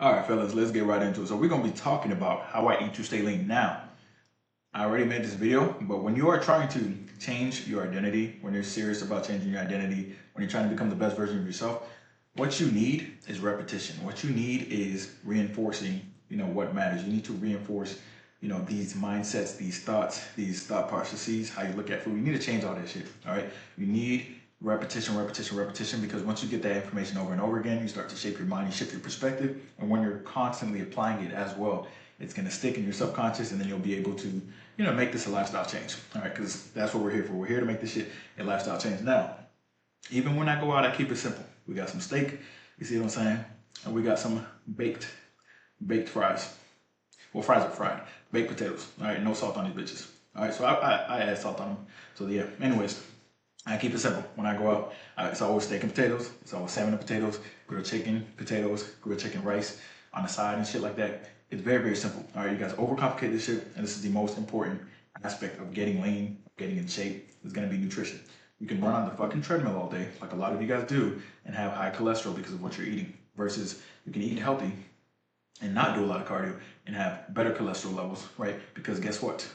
All right, fellas, let's get right into it. So we're gonna be talking about how I eat to stay lean. Now, I already made this video, but when you are trying to change your identity, when you're serious about changing your identity, when you're trying to become the best version of yourself, what you need is repetition. What you need is reinforcing, what matters. You need to reinforce, these mindsets, these thoughts, these thought processes, how you look at food. You need to change all that shit. All right. You need repetition, repetition, repetition, because once you get that information over and over again, you start to shape your mind, you shift your perspective, and when you're constantly applying it as well, it's going to stick in your subconscious, and then you'll be able to, make this a lifestyle change. All right, because that's what we're here for. We're here to make this shit a lifestyle change. Now, even when I go out, I keep it simple. We got some steak, you see what I'm saying, and we got some baked fries. Well, fries are fried, baked potatoes. All right, no salt on these bitches. All right, so I add salt on them. So yeah, anyways, I keep it simple. When I go out, it's always steak and potatoes. It's always salmon and potatoes, grilled chicken, potatoes, grilled chicken rice on the side and shit like that. It's very, very simple. All right, you guys overcomplicate this shit, and this is the most important aspect of getting lean, getting in shape. Is going to be nutrition. You can run on the fucking treadmill all day, like a lot of you guys do, and have high cholesterol because of what you're eating. Versus you can eat healthy and not do a lot of cardio and have better cholesterol levels, right? Because guess what?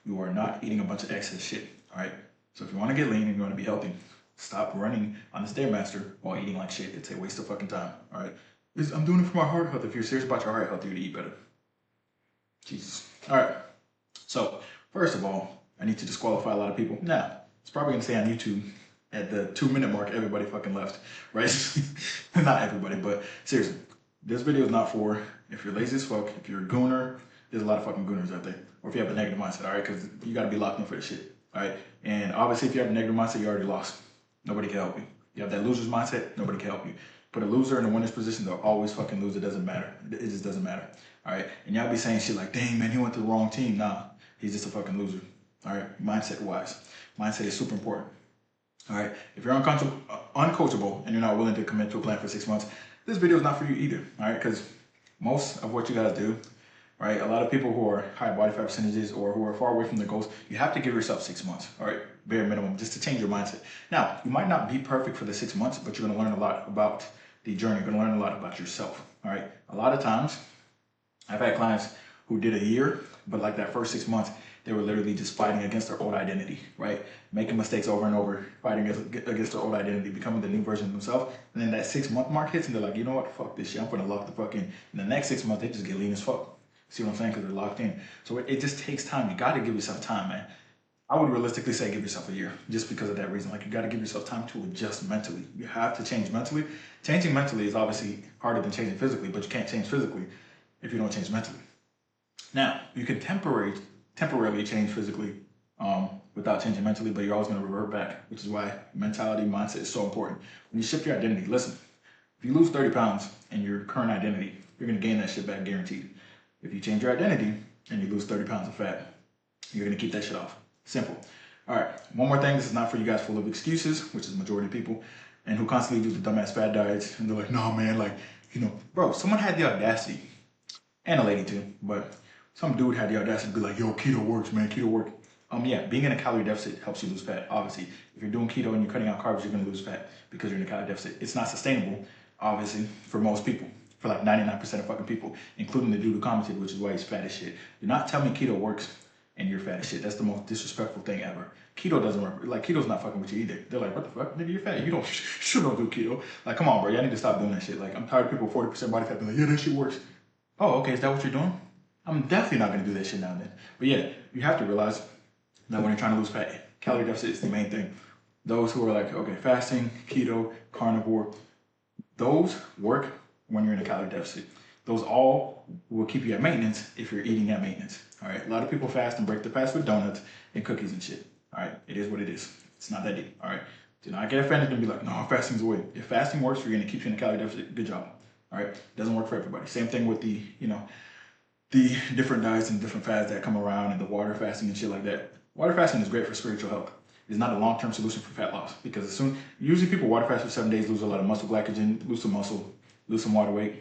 You are not eating a bunch of excess shit. All right. So if you want to get lean and you want to be healthy, stop running on the Stairmaster while eating like shit. It's a waste of fucking time. All right. I'm doing it for my heart health. If you're serious about your heart health, you would eat better. Jesus. All right. So first of all, I need to disqualify a lot of people. Now, it's probably gonna say on YouTube at the 2-minute mark, everybody fucking left, right? Not everybody, but seriously, this video is not for if you're lazy as fuck, if you're a gooner. There's a lot of fucking gooners out there, or if you have a negative mindset. All right, because you got to be locked in for this shit. All right, and obviously, if you have a negative mindset, you already lost. Nobody can help you. You have that loser's mindset, nobody can help you. Put a loser in a winner's position, they'll always fucking lose. It doesn't matter. It just doesn't matter. All right, and y'all be saying shit like, "Dang man, he went to the wrong team." Nah, he's just a fucking loser. All right, mindset wise, mindset is super important. All right, if you're uncoachable and you're not willing to commit to a plan for 6 months, this video is not for you either. All right, because most of what you guys do, right? A lot of people who are high body fat percentages or who are far away from their goals, you have to give yourself 6 months, all right? Bare minimum, just to change your mindset. Now, you might not be perfect for the 6 months, but you're gonna learn a lot about the journey. You're gonna learn a lot about yourself, all right? A lot of times, I've had clients who did a year, but like that first 6 months, they were literally just fighting against their old identity, right? Making mistakes over and over, fighting against their old identity, becoming the new version of themselves. And then that 6-month mark hits and they're like, you know what, fuck this shit, I'm gonna lock the fuck in. And the next 6 months, they just get lean as fuck. See what I'm saying? Because they're locked in. So it just takes time. You got to give yourself time, man. I would realistically say give yourself a year just because of that reason. Like you got to give yourself time to adjust mentally. You have to change mentally. Changing mentally is obviously harder than changing physically, but you can't change physically if you don't change mentally. Now, you can temporarily change physically without changing mentally, but you're always going to revert back, which is why mentality, mindset is so important. When you shift your identity, listen, if you lose 30 pounds in your current identity, you're going to gain that shit back guaranteed. If you change your identity and you lose 30 pounds of fat, you're going to keep that shit off. Simple. All right, one more thing. This is not for you guys full of excuses, which is the majority of people, and who constantly do the dumbass fat diets. And they're like, no, man, like, bro, someone had the audacity, and a lady too, but some dude had the audacity to be like, yo, keto works, man, keto works. Yeah, being in a calorie deficit helps you lose fat, obviously. If you're doing keto and you're cutting out carbs, you're going to lose fat because you're in a calorie deficit. It's not sustainable, obviously, for most people. For like 99% of fucking people, including the dude who commented, which is why he's fat as shit. Do not tell me keto works and you're fat as shit. That's the most disrespectful thing ever. Keto doesn't work. Like, keto's not fucking with you either. They're like, what the fuck? Nigga, you're fat. You sure don't do keto. Like, come on, bro. Y'all need to stop doing that shit. Like, I'm tired of people with 40% body fat being like, yeah, that shit works. Oh, okay. Is that what you're doing? I'm definitely not going to do that shit now and then. But yeah, you have to realize that when you're trying to lose fat, calorie deficit is the main thing. Those who are like, okay, fasting, keto, carnivore, those work when you're in a calorie deficit. Those all will keep you at maintenance if you're eating at maintenance. All right. A lot of people fast and break the fast with donuts and cookies and shit. All right. It is what it is. It's not that deep. All right. Do not get offended and be like, no, fasting's the way. If fasting works for you and it keeps you in a calorie deficit, good job. All right. It doesn't work for everybody. Same thing with the different diets and different fads that come around and the water fasting and shit like that. Water fasting is great for spiritual health. It's not a long-term solution for fat loss because usually people water fast for 7 days, lose a lot of muscle glycogen, lose some muscle, lose some water weight.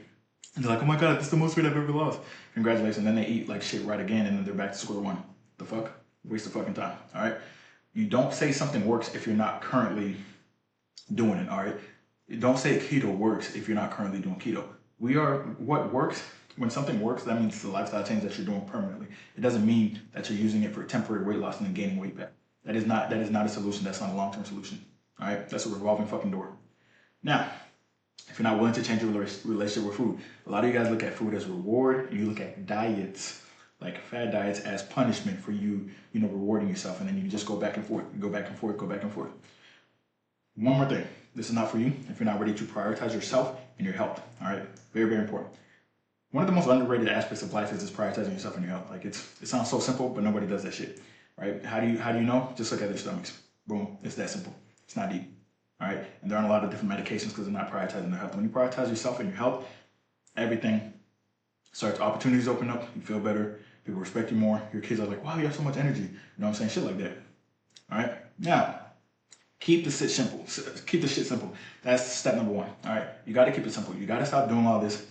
And they're like, oh my God, this is the most weight I've ever lost. Congratulations. And then they eat like shit right again and then they're back to square one. The fuck? Waste of fucking time. All right. You don't say something works if you're not currently doing it. All right. You don't say keto works if you're not currently doing keto. What works, when something works, that means it's a lifestyle change that you're doing permanently. It doesn't mean that you're using it for temporary weight loss and then gaining weight back. That is not a solution. That's not a long-term solution. All right, that's a revolving fucking door. Now, if you're not willing to change your relationship with food, a lot of you guys look at food as reward, and you look at diets, like fad diets, as punishment for you, rewarding yourself, and then you just go back and forth, go back and forth, go back and forth. One more thing, this is not for you if you're not ready to prioritize yourself and your health. All right, very, very important. One of the most underrated aspects of life is just prioritizing yourself and your health. Like it sounds so simple, but nobody does that shit, right? How do you know? Just look at their stomachs. Boom, it's that simple. It's not deep. All right, and there aren't a lot of different medications because they're not prioritizing their health. When you prioritize yourself and your health, everything starts, opportunities open up, you feel better, people respect you more, your kids are like, wow, you have so much energy. You know what I'm saying? Shit like that. All right, now, keep the shit simple. Keep the shit simple. That's step number one. All right, you got to keep it simple. You got to stop doing all this,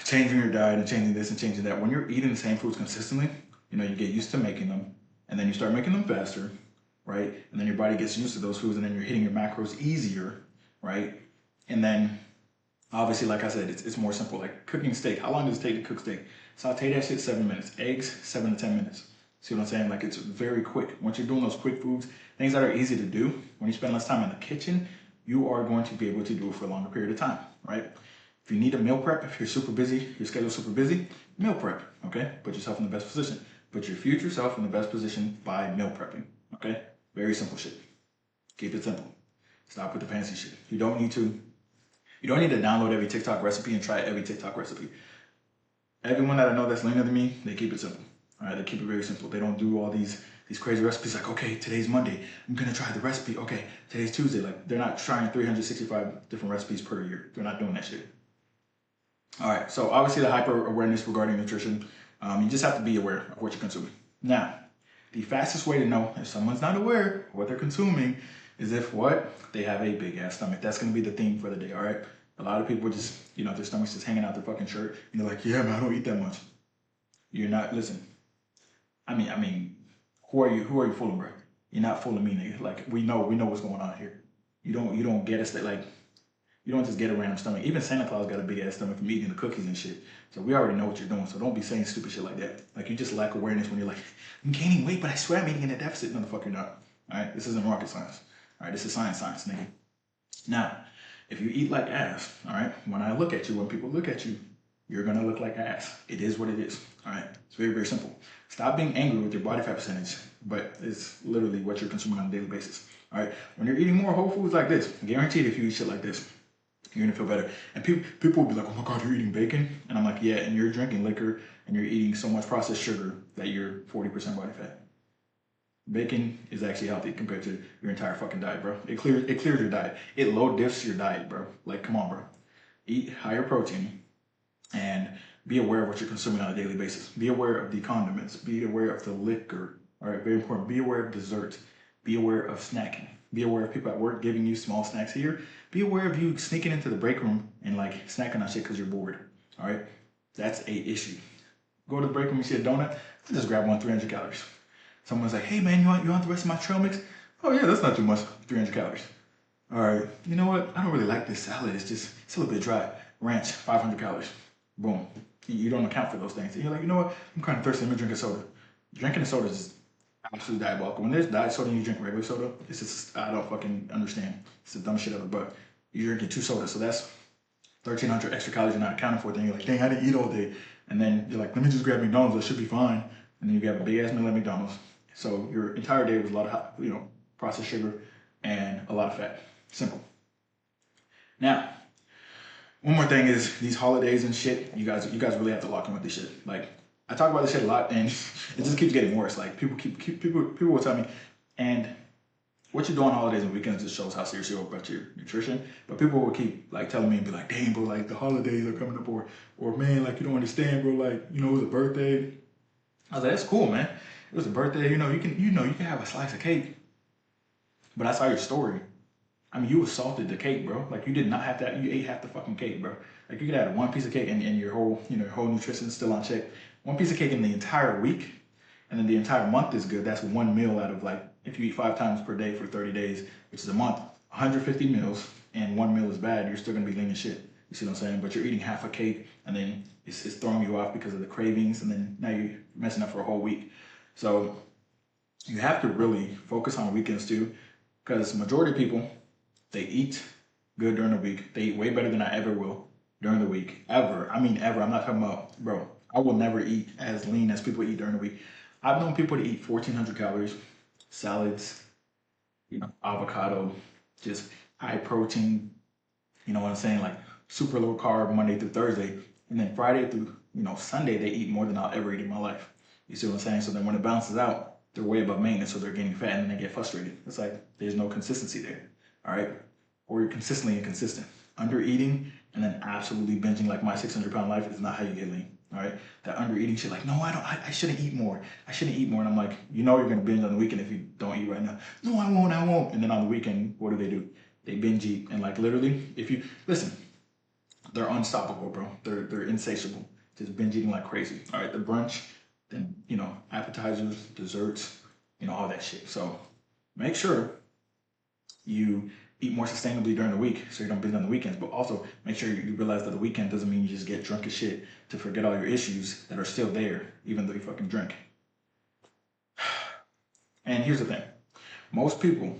changing your diet and changing this and changing that. When you're eating the same foods consistently, you get used to making them, and then you start making them faster, right? And then your body gets used to those foods, and then you're hitting your macros easier, right? And then, obviously, like I said, it's more simple. Like cooking steak. How long does it take to cook steak? Saute that shit 7 minutes. Eggs, 7 to 10 minutes. See what I'm saying? Like it's very quick. Once you're doing those quick foods, things that are easy to do, when you spend less time in the kitchen, you are going to be able to do it for a longer period of time, right? If you need a meal prep, if you're super busy, your schedule's super busy, meal prep, okay? Put yourself in the best position. Put your future self in the best position by meal prepping, okay? Very simple shit. Keep it simple. Stop with the fancy shit. You don't need to download every TikTok recipe and try every TikTok recipe. Everyone that I know that's leaner than me, they keep it simple. All right, they keep it very simple. They don't do all these crazy recipes like, okay, today's Monday, I'm gonna try the recipe. Okay, today's Tuesday. Like they're not trying 365 different recipes per year. They're not doing that shit. All right, so obviously the hyper awareness regarding nutrition, you just have to be aware of what you're consuming. Now, the fastest way to know if someone's not aware of what they're consuming is if they have a big ass stomach. That's gonna be the theme for the day, all right? A lot of people just, their stomach's just hanging out their fucking shirt. And they're like, yeah, man, I don't eat that much. You're not, listen, I mean, who are you fooling, bro? You're not fooling me, nigga. Like, we know what's going on here. You don't get us that, like, you don't just get a random stomach. Even Santa Claus got a big ass stomach from eating the cookies and shit. So we already know what you're doing. So don't be saying stupid shit like that. Like, you just lack awareness when you're like, I'm gaining weight, but I swear I'm eating in a deficit. No, the fuck you're not. All right, this isn't rocket science. All right, this is science, nigga. Now, if you eat like ass, all right, when people look at you, you're gonna look like ass. It is what it is, all right? It's very, very simple. Stop being angry with your body fat percentage, but it's literally what you're consuming on a daily basis, all right? When you're eating more whole foods like this, guaranteed if you eat shit like this, you're gonna feel better. And people will be like, oh my God, you're eating bacon? And I'm like, yeah, and you're drinking liquor and you're eating so much processed sugar that you're 40% body fat. Bacon is actually healthy compared to your entire fucking diet, bro. It clears your diet. It low diffs your diet, bro. Like, come on, bro. Eat higher protein and be aware of what you're consuming on a daily basis. Be aware of the condiments. Be aware of the liquor. All right, very important. Be aware of desserts. Be aware of snacking. Be aware of people at work giving you small snacks here. Be aware of you sneaking into the break room and like snacking on shit because you're bored. All right, that's a issue. Go to the break room and see a donut. Just grab one, 300 calories. Someone's like, hey man, you want the rest of my trail mix? Oh yeah, that's not too much, 300 calories. All right, you know what? I don't really like this salad. It's a little bit dry. Ranch, 500 calories. Boom. You don't account for those things. And you're like, you know what? I'm kind of thirsty. Let me drink a soda. Drinking a soda is absolutely diabolical. When there's diet soda and you drink regular soda, it's just, I don't fucking understand. It's the dumbest shit ever. But you're drinking 2 sodas, so that's 1,300 extra calories you're not accounting for. Then you're like, dang, I didn't eat all day. And then you're like, let me just grab McDonald's. That should be fine. And then you grab a big ass meal at McDonald's. So your entire day was a lot of, processed sugar and a lot of fat. Simple. Now, one more thing is these holidays and shit. You guys really have to lock in with this shit. Like, I talk about this shit a lot, and it just keeps getting worse. Like, people will tell me, and what you do on holidays and weekends just shows how serious you are about your nutrition. But people will keep like telling me and be like, dang, bro, like the holidays are coming up, or man, like you don't understand, bro, like it was a birthday. I was like, that's cool, man. It was a birthday, you can have a slice of cake. But I saw your story. I mean, you assaulted the cake, bro. Like you did not have to. You ate half the fucking cake, bro. Like you could have one piece of cake and your whole, your whole nutrition is still on check. One piece of cake in the entire week, and then the entire month is good. That's one meal out of like, if you eat 5 times per day for 30 days, which is a month, 150 meals, and one meal is bad, you're still gonna be lean as shit. You see what I'm saying? But you're eating half a cake, and then it's throwing you off because of the cravings, and then now you're messing up for a whole week. So you have to really focus on the weekends too, because majority of people, they eat good during the week. They eat way better than I ever will during the week. Ever. I mean ever. I'm not talking about, bro, I will never eat as lean as people eat during the week. I've known people to eat 1,400 calories, salads, avocado, just high protein, you know what I'm saying? Like super low carb Monday through Thursday. And then Friday through, Sunday, they eat more than I'll ever eat in my life. You see what I'm saying? So then when it balances out, they're way above maintenance, so they're getting fat and then they get frustrated. It's like there's no consistency there. All right. Or you're consistently inconsistent. Under eating and then absolutely binging like my 600-pound life is not how you get lean. All right. That under eating shit, like, no, I shouldn't eat more. I shouldn't eat more. And I'm like, you're going to binge on the weekend if you don't eat right now. No, I won't. And then on the weekend, what do? They binge eat. And like literally, if you listen, they're unstoppable, bro. They're insatiable. Just binge eating like crazy. All right. The brunch, then, appetizers, desserts, all that shit. So make sure you eat more sustainably during the week so you don't binge on the weekends, but also make sure you realize that the weekend doesn't mean you just get drunk as shit to forget all your issues that are still there, even though you fucking drink. And here's the thing. Most people,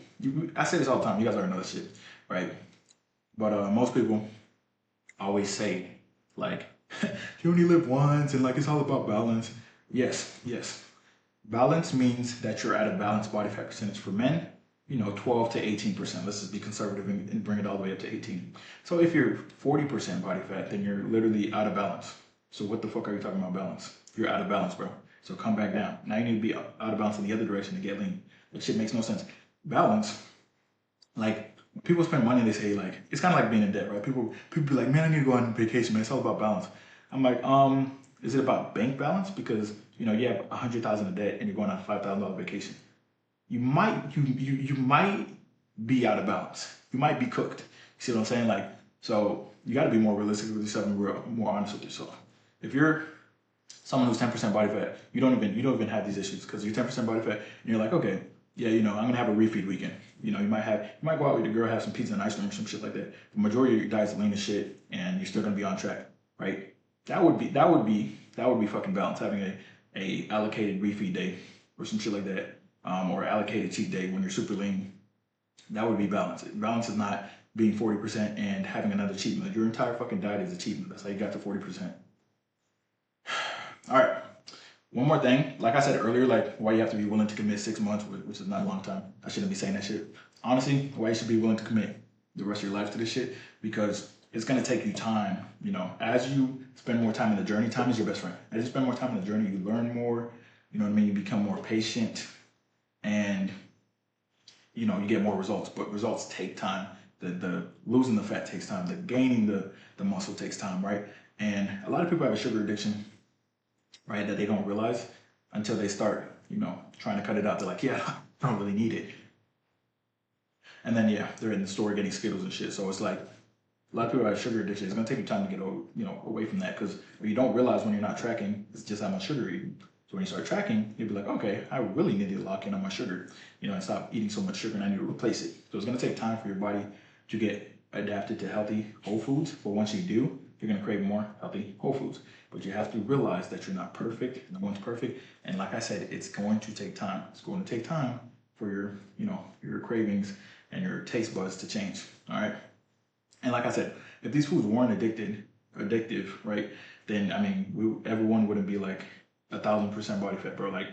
I say this all the time, you guys already know this shit, right? But most people always say, like, you only live once and like it's all about balance. Yes. Balance means that you're at a balanced body fat percentage. For men, 12 to 18%. Let's just be conservative and bring it all the way up to 18. So if you're 40% body fat, then you're literally out of balance. So what the fuck are you talking about balance? You're out of balance, bro. So come back down. Now you need to be out of balance in the other direction to get lean. That shit makes no sense. Balance, like, when people spend money, they say, like, it's kind of like being in debt, right? People be like, man, I need to go on vacation, man. It's all about balance. I'm like, is it about bank balance? Because, you have 100,000 in debt and you're going on a $5,000 vacation. You might be out of balance. You might be cooked. You see what I'm saying? Like, so you got to be more realistic with yourself and more honest with yourself. If you're someone who's 10% body fat, you don't even have these issues because you're 10% body fat and you're like, okay, yeah, I'm gonna have a refeed weekend. You might go out with your girl, have some pizza and ice cream or some shit like that. The majority of your diet's lean as shit, and you're still gonna be on track, right? That would be fucking balance, having a allocated refeed day or some shit like that. Or allocated cheat day when you're super lean. That would be balance. Balance is not being 40% and having another cheat meal. Your entire fucking diet is a cheat meal. That's how you got to 40%. All right. One more thing. Like I said earlier, like why you have to be willing to commit 6 months, which is not a long time. I shouldn't be saying that shit. Honestly, why you should be willing to commit the rest of your life to this shit, because it's going to take you time. As you spend more time in the journey, time is your best friend. As you spend more time in the journey, you learn more. You know what I mean? You become more patient. And you get more results, but results take time. The losing the fat takes time. The gaining the muscle takes time, right? And a lot of people have a sugar addiction, right, that they don't realize until they start, trying to cut it out. They're like, yeah, I don't really need it. And then they're in the store getting Skittles and shit. So it's like a lot of people have sugar addiction. It's gonna take you time to get away from that, because what you don't realize when you're not tracking is just how much sugar you're eating. So when you start tracking, you'll be like, okay, I really need to lock in on my sugar, and stop eating so much sugar, and I need to replace it. So it's going to take time for your body to get adapted to healthy whole foods. But once you do, you're going to crave more healthy whole foods. But you have to realize that you're not perfect. No one's perfect. And like I said, it's going to take time. It's going to take time for your cravings and your taste buds to change. All right. And like I said, if these foods weren't addictive, right, then, everyone wouldn't be like 1,000% body fat, bro. Like,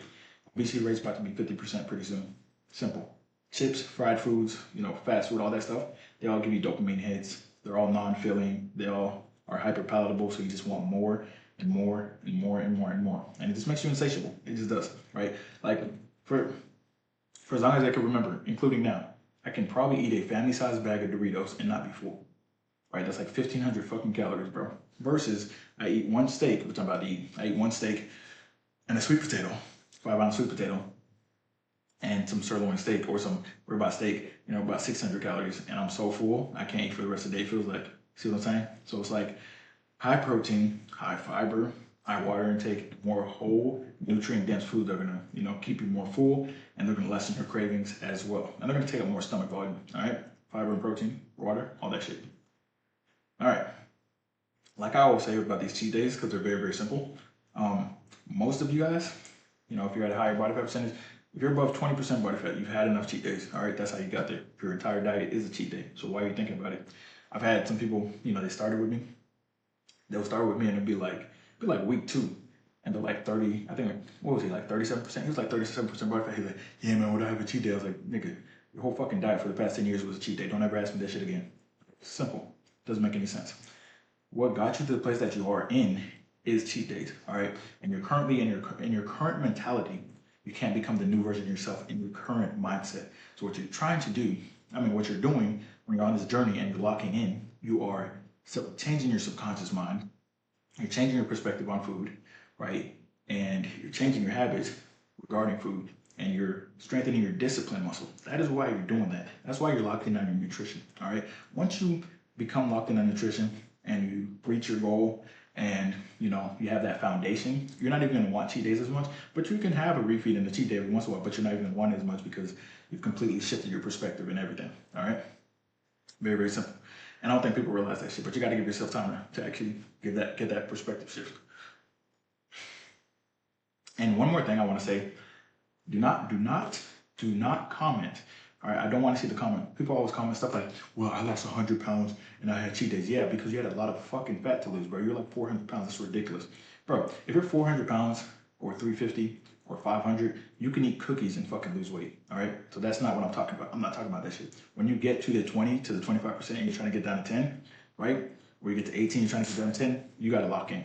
obesity rate's about to be 50% pretty soon. Simple. Chips, fried foods, fast food, all that stuff, they all give you dopamine hits. They're all non-filling. They all are hyper palatable, so you just want more and more and more and more and more. And it just makes you insatiable. It just does, right? Like, for as long as I can remember, including now, I can probably eat a family-sized bag of Doritos and not be full. Right? That's like 1,500 fucking calories, bro. Versus I eat one steak, which I'm about to eat. I eat one steak and a sweet potato, 5-ounce sweet potato, and some sirloin steak or some ribeye steak, about 600 calories. And I'm so full, I can't eat for the rest of the day. It feels like, see what I'm saying? So it's like high protein, high fiber, high water intake, more whole, nutrient-dense food that are gonna, keep you more full, and they're gonna lessen your cravings as well. And they're gonna take up more stomach volume, all right? Fiber and protein, water, all that shit. All right. like I always say about these cheat days, because they're very, very simple. Most of you guys, you know, if you're at a higher body fat percentage, if you're above 20% body fat, you've had enough cheat days. All right, that's how you got there. Your entire diet is a cheat day. So why are you thinking about it? I've had some people, you know, they started with me. They'll start with me and it'll be like week 2. And they're like 30, I think, what was he, like 37%? He was like 37% body fat. He's like, yeah, man, would I have a cheat day? I was like, nigga, your whole fucking diet for the past 10 years was a cheat day. Don't ever ask me that shit again. Simple. Doesn't make any sense. What got you to the place that you are in is cheat days, all right? And you're currently in your current mentality. You can't become the new version of yourself in your current mindset. So what you're trying to do, what you're doing when you're on this journey and you're locking in, you are changing your subconscious mind. You're changing your perspective on food, right? And you're changing your habits regarding food, and you're strengthening your discipline muscle. That is why you're doing that. That's why you're locked in on your nutrition, all right? Once you become locked in on nutrition and you reach your goal and you have that foundation, you're not even going to want cheat days as much, but you can have a refeed and a cheat day every once in a while, but you're not even going to want it as much because you've completely shifted your perspective and everything, all right? Very, very simple. And I don't think people realize that shit, but you got to give yourself time to actually get that perspective shift. And one more thing I want to say, do not comment. All right, I don't want to see the comment. People always comment stuff like, well, I lost 100 pounds and I had cheat days. Yeah, because you had a lot of fucking fat to lose, bro. You're like 400 pounds. That's ridiculous. Bro, if you're 400 pounds or 350 or 500, you can eat cookies and fucking lose weight. All right, so that's not what I'm talking about. I'm not talking about that shit. When you get to the 20 to the 25% and you're trying to get down to 10, right? Where you get to 18, you're trying to get down to 10, you got to lock in.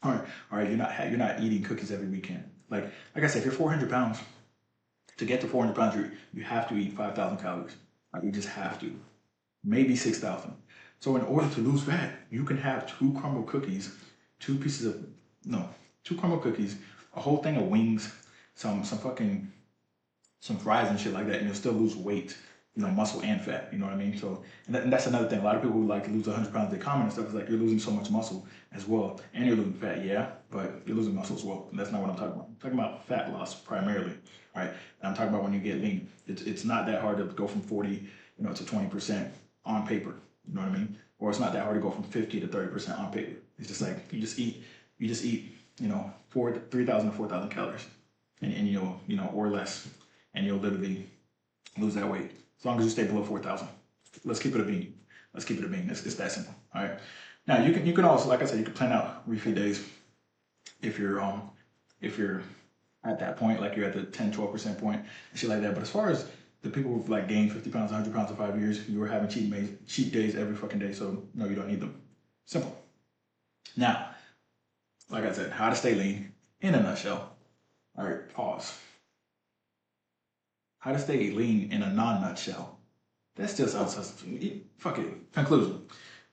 All right, you're not eating cookies every weekend. Like I said, if you're 400 pounds, to get to 400 pounds, you have to eat 5,000 calories. Like you just have to. Maybe 6,000. So in order to lose fat, you can have 2 crumble cookies, 2 crumble cookies, a whole thing of wings, some fries and shit like that, and you'll still lose weight, muscle and fat, you know what I mean? So, and that's another thing. A lot of people who like to lose 100 pounds, they comment and stuff, is like, you're losing so much muscle as well, and you're losing fat, yeah, but you're losing muscle as well. And that's not what I'm talking about. I'm talking about fat loss primarily, right? And I'm talking about when you get lean. It's not that hard to go from 40, to 20% on paper, you know what I mean? Or it's not that hard to go from 50 to 30% on paper. It's just like, you just eat, 3,000 to 4,000 calories, and you'll, or less, and you'll literally lose that weight. As long as you stay below 4,000. Let's keep it a bean. It's that simple. All right. Now you can also, like I said, you can plan out refeed days if you're at that point, like you're at the 10-12% point and shit like that. But as far as the people who've like gained 50 pounds, 100 pounds in 5 years, you were having cheat days every fucking day. So no, you don't need them. Simple. Now, like I said, how to stay lean in a nutshell. All right, pause. How to stay lean in a non-nutshell. That still sounds fuck it. Conclusion.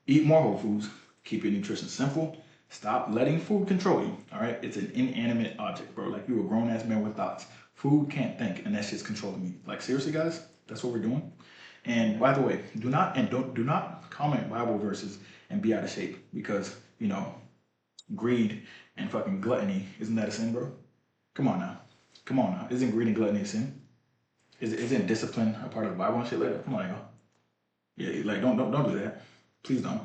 Eat more whole foods. Keep your nutrition simple. Stop letting food control you. All right? It's an inanimate object, bro. Like, you're a grown-ass man with thoughts. Food can't think, and that shit's controlling me. Like, seriously, guys? That's what we're doing? And by the way, do not comment Bible verses and be out of shape because, greed and fucking gluttony, isn't that a sin, bro? Come on now. Isn't greed and gluttony a sin? Isn't discipline a part of the Bible and shit like that? Come on, y'all. Yeah, like don't do that. Please don't.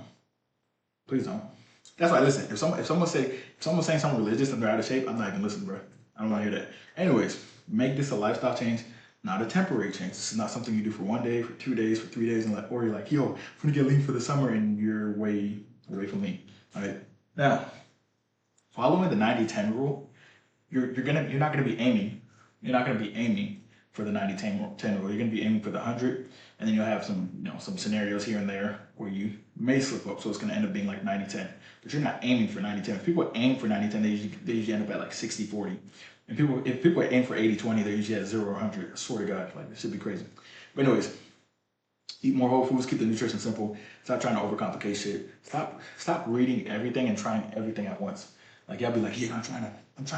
That's why, listen, if someone's saying something religious and they're out of shape, I'm not even listening, bro. I don't want to hear that. Anyways, make this a lifestyle change, not a temporary change. This is not something you do for 1 day, for 2 days, for 3 days, or you're like, yo, I'm gonna get lean for the summer, and you're way away from lean. All right. Now, following the 90-10 rule, you're not gonna be aiming for the 90-10 rule. You're going to be aiming for the 100, and then you'll have some scenarios here and there where you may slip up, so it's going to end up being like 90-10. But you're not aiming for 90-10. If people aim for 90-10, they usually end up at like 60-40. And if people aim for 80-20, they usually at 0 or 100. I swear to God, like, this should be crazy. But anyways, eat more whole foods, keep the nutrition simple. Stop trying to overcomplicate shit. Stop reading everything and trying everything at once. Like, y'all be like, yeah, I'm trying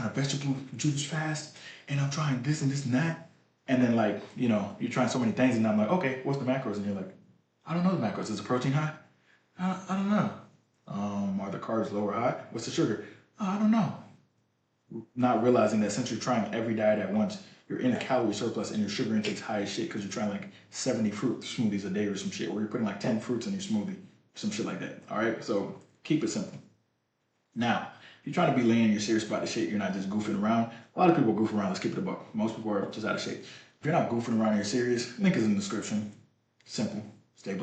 to vegetable juice fast, and I'm trying this and this and that. And then, like, you're trying so many things, and I'm like, okay, what's the macros? And you're like, I don't know the macros. Is the protein high? I don't know. Are the carbs low or high? What's the sugar? I don't know. Not realizing that since you're trying every diet at once, you're in a calorie surplus and your sugar intake's high as shit because you're trying like 70 fruit smoothies a day or some shit, or you're putting like 10 fruits in your smoothie, some shit like that. All right, so keep it simple. Now, if you're trying to be lean and you're serious about the shape, you're not just goofing around. A lot of people goof around, let's keep it a buck. Most people are just out of shape. If you're not goofing around and you're serious, link is in the description. Simple.